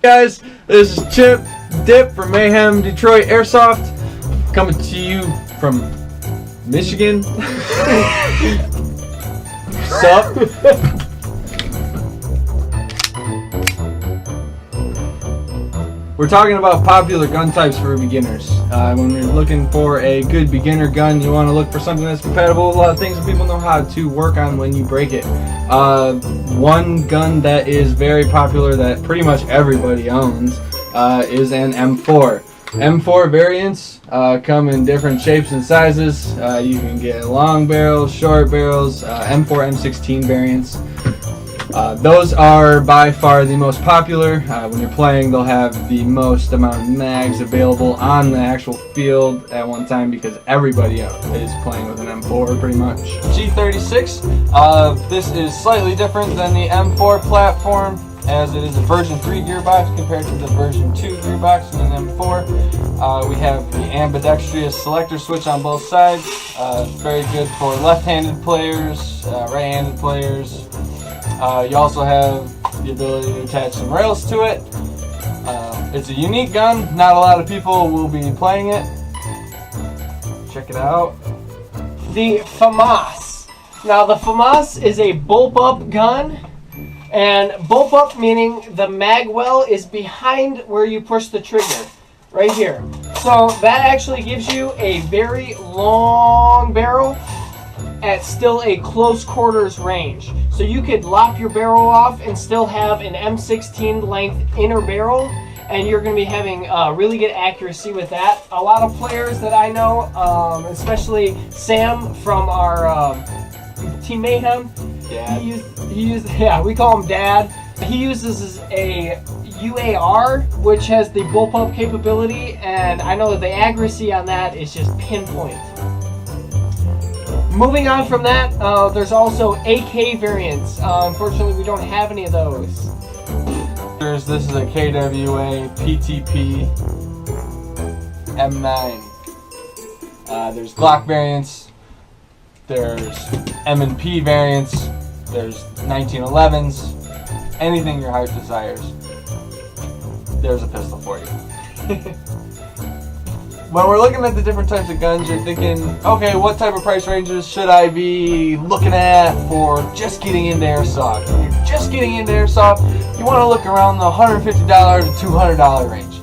Guys, this is Chip Dip from Mayhem Detroit Airsoft, coming to you from Michigan. Sup? We're talking about popular gun types for beginners. When you're looking for a good beginner gun, you want to look for something that's compatible with a lot of things that people know how to work on when you break it. One gun that is very popular that pretty much everybody owns is an M4. M4 variants come in different shapes and sizes. You can get long barrels, short barrels, M4, M16 variants. Those are by far the most popular. When you're playing, they'll have the most amount of mags available on the actual field at one time because everybody is playing with an M4 pretty much. G36, this is slightly different than the M4 platform as it is a version 3 gearbox compared to the version 2 gearbox in an M4. We have the ambidextrous selector switch on both sides. Very good for left-handed players, right-handed players. You also have the ability to attach some rails to it. It's a unique gun. Not a lot of people will be playing it. Check it out. The FAMAS. Now the FAMAS is a bulb-up gun. And bulb-up meaning the mag well is behind where you push the trigger. Right here. So that actually gives you a very long barrel at still a close quarters range. So you could lop your barrel off and still have an M16 length inner barrel, and you're going to be having really good accuracy with that. A lot of players that I know, especially Sam from our Team Mayhem, we call him Dad. He uses a UAR, which has the bullpup capability, and I know that the accuracy on that is just pinpoint. Moving on from that, there's also AK variants. Unfortunately, we don't have any of those. This is a KWA PTP M9. There's Glock variants. There's M&P variants. There's 1911s. Anything your heart desires. There's a pistol for you. When we're looking at the different types of guns, you're thinking, okay, what type of price ranges should I be looking at for just getting into airsoft? When you're just getting into airsoft, you want to look around the $150 to $200 range.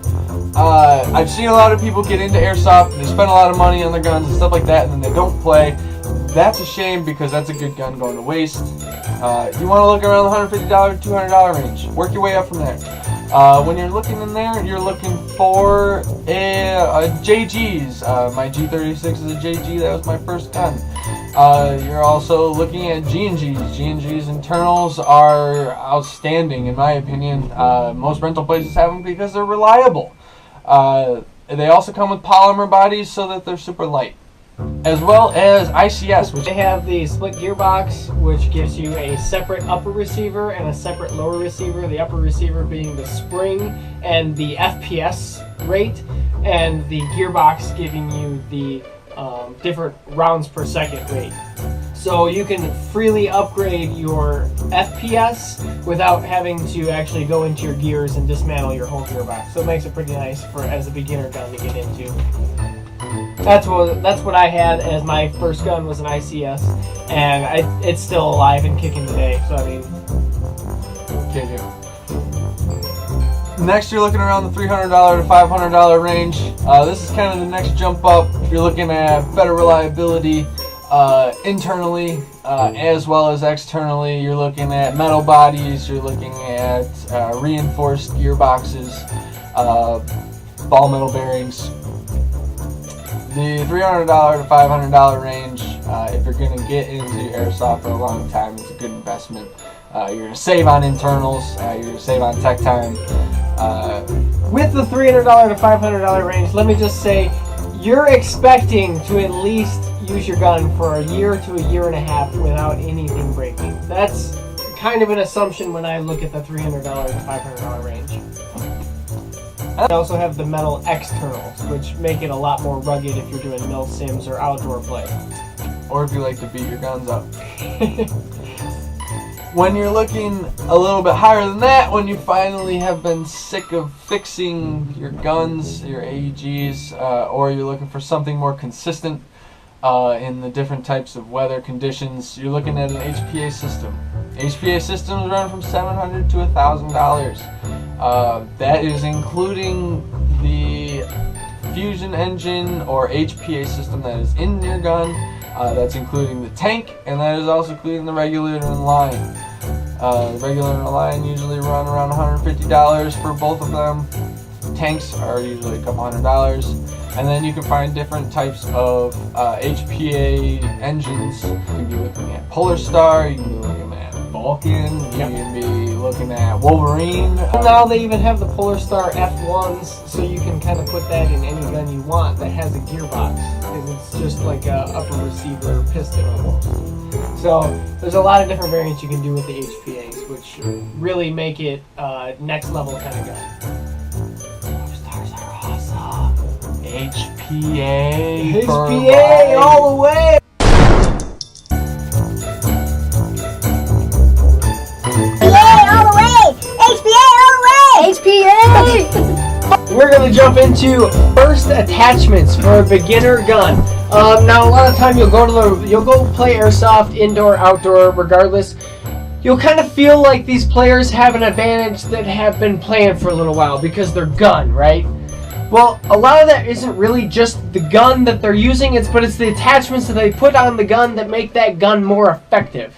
I've seen a lot of people get into airsoft, they spend a lot of money on their guns and stuff like that, and then they don't play. That's a shame because that's a good gun going to waste. You want to look around the $150 to $200 range. Work your way up from there. When you're looking in there, you're looking for a JGs. My G36 is a JG. That was my first gun. You're also looking at G&Gs. G&Gs internals are outstanding in my opinion. Most rental places have them because they're reliable. They also come with polymer bodies so that they're super light. As well as ICS, which they have the split gearbox, which gives you a separate upper receiver and a separate lower receiver. The upper receiver being the spring and the FPS rate, and the gearbox giving you the different rounds per second rate. So you can freely upgrade your FPS without having to actually go into your gears and dismantle your whole gearbox. So it makes it pretty nice for as a beginner gun to get into. That's what I had as my first gun was an ICS, and it's still alive and kicking today. So I mean, can't do. Next, you're looking around the $300 to $500 range. This is kind of the next jump up. You're looking at better reliability internally as well as externally. You're looking at metal bodies. You're looking at reinforced gearboxes, ball metal bearings. The $300 to $500 range, if you're going to get into airsoft for a long time, it's a good investment. You're going to save on internals, you're going to save on tech time. With the $300 to $500 range, let me just say, you're expecting to at least use your gun for a year to a year and a half without anything breaking. That's kind of an assumption when I look at the $300 to $500 range. I also have the metal externals, which make it a lot more rugged if you're doing mil sims or outdoor play. Or if you like to beat your guns up. When you're looking a little bit higher than that, when you finally have been sick of fixing your guns, your AEGs, or you're looking for something more consistent in the different types of weather conditions, you're looking at an HPA system. HPA systems run from $700 to $1,000. That is including the fusion engine or HPA system that is in your gun. That's including the tank, and that is also including the regulator and line. The regulator and line usually run around $150 for both of them. Tanks are usually a couple $100. And then you can find different types of HPA engines. You can be looking at Polar Star, you can be looking at Vulcan, you can be looking at Wolverine. Now they even have the Polar Star F1s, so you can kind of put that in any gun you want that has a gearbox. And it's just like a upper receiver piston almost. So there's a lot of different variants you can do with the HPAs, which really make it next level kind of gun. Polar Stars are awesome. HPA. HPA all the way. We're going to jump into first attachments for a beginner gun. Now a lot of time you'll go play airsoft, indoor, outdoor, regardless. You'll kind of feel like these players have an advantage that have been playing for a little while because they're gun, right? Well, a lot of that isn't really just the gun that they're using, but it's the attachments that they put on the gun that make that gun more effective.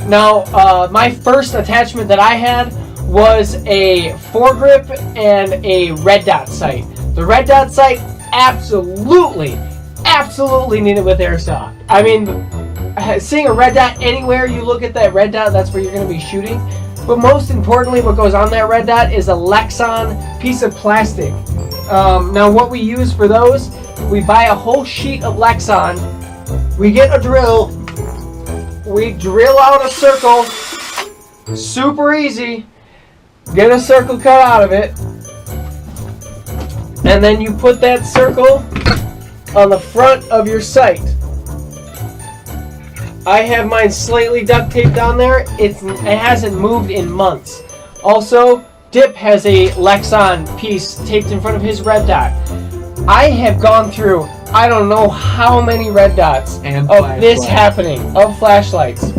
Now, my first attachment that I had was a foregrip and a red dot sight. The red dot sight absolutely needed with airsoft. I mean, seeing a red dot anywhere you look at that red dot, that's where you're going to be shooting. But most importantly, what goes on that red dot is a Lexan piece of plastic. Now what we use for those, we buy a whole sheet of Lexan, we get a drill, we drill out a circle, super easy, get a circle cut out of it, and then you put that circle on the front of your sight. I have mine slightly duct taped on there. It hasn't moved in months. Also, Dip has a Lexan piece taped in front of his red dot. I have gone through, I don't know how many red dots of this happening, of flashlights.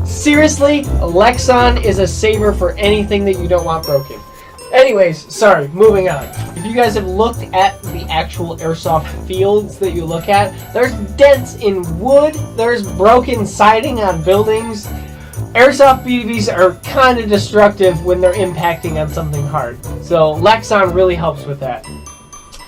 Seriously, Lexan is a saver for anything that you don't want broken. Anyways, sorry, moving on. If you guys have looked at the actual airsoft fields that you look at, there's dents in wood, there's broken siding on buildings. Airsoft BBs are kind of destructive when they're impacting on something hard. So Lexan really helps with that.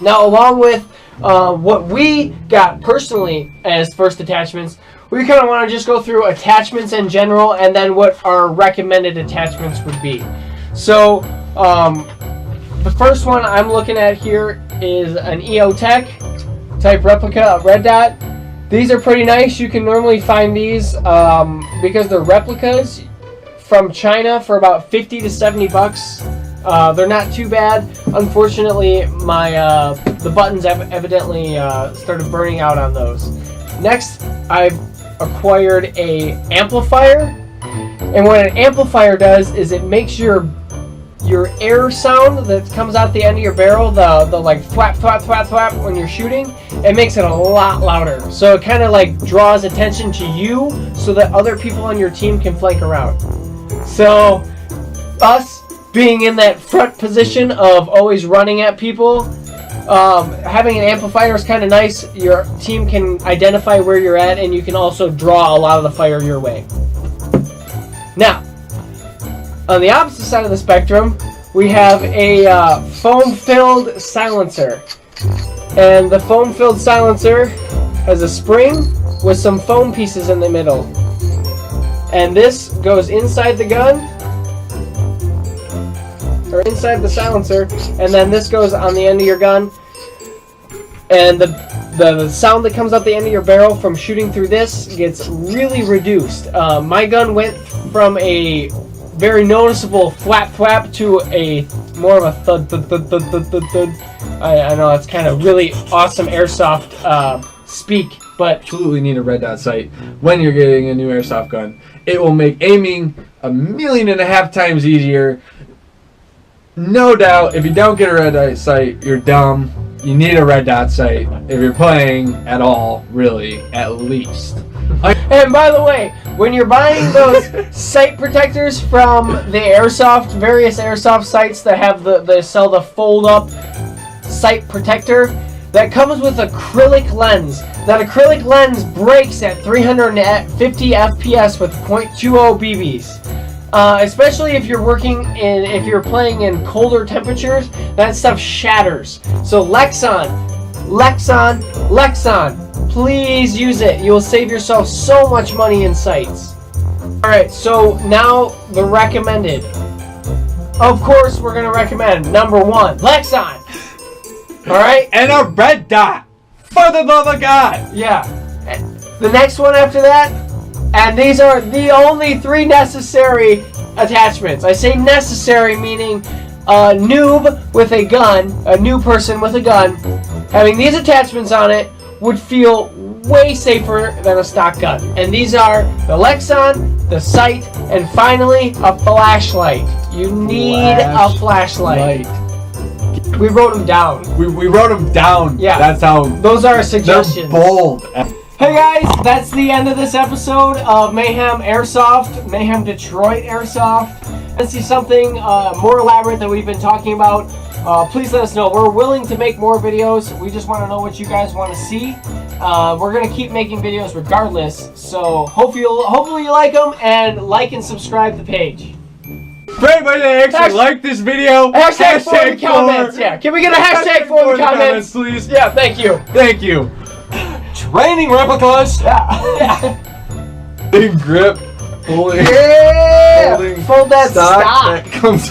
Now, along with what we got personally as first attachments, we kind of want to just go through attachments in general and then what our recommended attachments would be. So the first one I'm looking at here is an EO Tech type replica of red dot. These are pretty nice. You can normally find these because they're replicas from China for about 50 to 70 bucks. They're not too bad. Unfortunately, the buttons have evidently started burning out on those. Next, I've acquired a amplifier, and what an amplifier does is it makes your air sound that comes out the end of your barrel, the like thwap thwap thwap thwap when you're shooting, it makes it a lot louder. So it kind of like draws attention to you so that other people on your team can flank around. So us being in that front position of always running at people, having an amplifier is kind of nice. Your team can identify where you're at, and you can also draw a lot of the fire your way. Now, on the opposite side of the spectrum, we have a foam-filled silencer. And the foam-filled silencer has a spring with some foam pieces in the middle. And this goes inside the gun, or inside the silencer, and then this goes on the end of your gun. And the sound that comes out the end of your barrel from shooting through this gets really reduced. My gun went from a very noticeable flap flap to a more of a thud thud thud thud thud thud thud. I know that's kind of really awesome airsoft speak, but Absolutely need a red dot sight when you're getting a new airsoft gun. It will make aiming 1.5 million times easier. No doubt, if you don't get a red dot sight, you're dumb. You need a red dot sight if you're playing at all, really, at least. And by the way, when you're buying those sight protectors from the airsoft, various airsoft sites that have they sell the fold-up sight protector, that comes with acrylic lens. That acrylic lens breaks at 350 FPS with .20 BBs. Especially if you're if you're playing in colder temperatures, that stuff shatters. So Lexon, please use it. You will save yourself so much money in sights. Alright, so now the recommended. Of course, we're going to recommend number 1, Lexon. Alright? And a red dot! For the love of God! Yeah. The next one after that, and these are the only 3 necessary attachments. I say necessary meaning a noob with a gun, a new person with a gun, having these attachments on it would feel way safer than a stock gun. And these are the Lexon, the sight, and finally a flashlight. You need a flashlight. We wrote them down. We wrote them down. Yeah. That's how. Those are our suggestions. They're bold. Hey guys, that's the end of this episode of Mayhem Airsoft, Mayhem Detroit Airsoft. Let's see something more elaborate that we've been talking about. Please let us know. We're willing to make more videos. We just want to know what you guys want to see. We're going to keep making videos regardless. So hopefully you like them, and like and subscribe to the page. For anybody that actually like this video, hashtag for the comments. Yeah, can we get a hashtag for the comments, please? Yeah, thank you. Thank you. Training replicas. Yeah. Big grip. Holding, yeah. Holding Fold that stock. That comes.